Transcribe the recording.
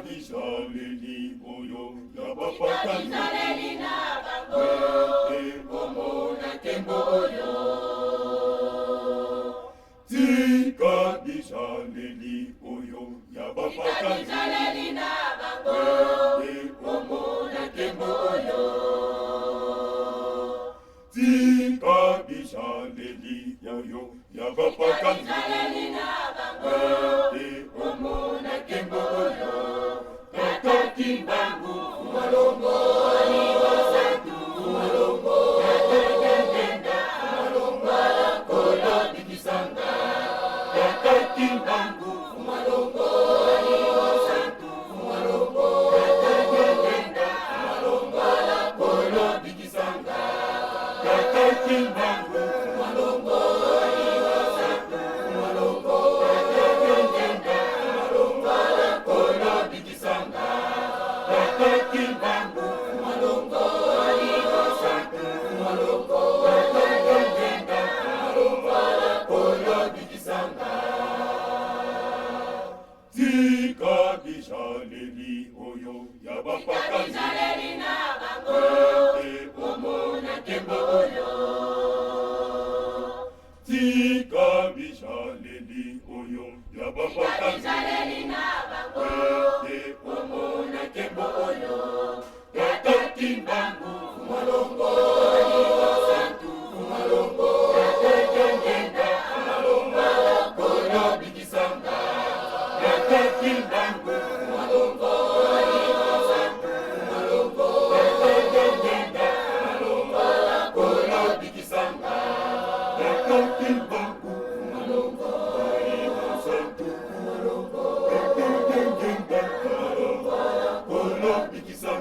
disaleli oyo ya bapakani disaleli na bango omona nkembo oyo tika disaleli oyo ya bapakani disaleli na bango omona nkembo oyo tika disaleli oyo ya bapakani disaleli na bango omona nkembo oyo kakaki mbangu malongo aliwasatu malongo kakakenda malongo kolo bikisanga kakaki mbangu malongo aliwasatu malongo kakakenda malongo kolo bikisanga kakaki mbangu malongo aliwasatu malongo kakakenda malongo kolo bikisanga kakaki mbangu malongo aliwasatu malongo kakakenda malongo kolo bikisanga tika disaleli oyo ya bapakani disaleli na bango omona nkembo oyo tika disaleli oyo ya bapakani disaleli na bango omona nkembo oyo kakaki mbangu malongo aliwasatu malongo kakakenda malongo kolo bikisanga kakaki mbangu malongo aliwasatu malongo kakakenda malongo kolo bikisanga kakaki mbangu malongo aliwasatu malongo kakakenda malongo kolo bikisanga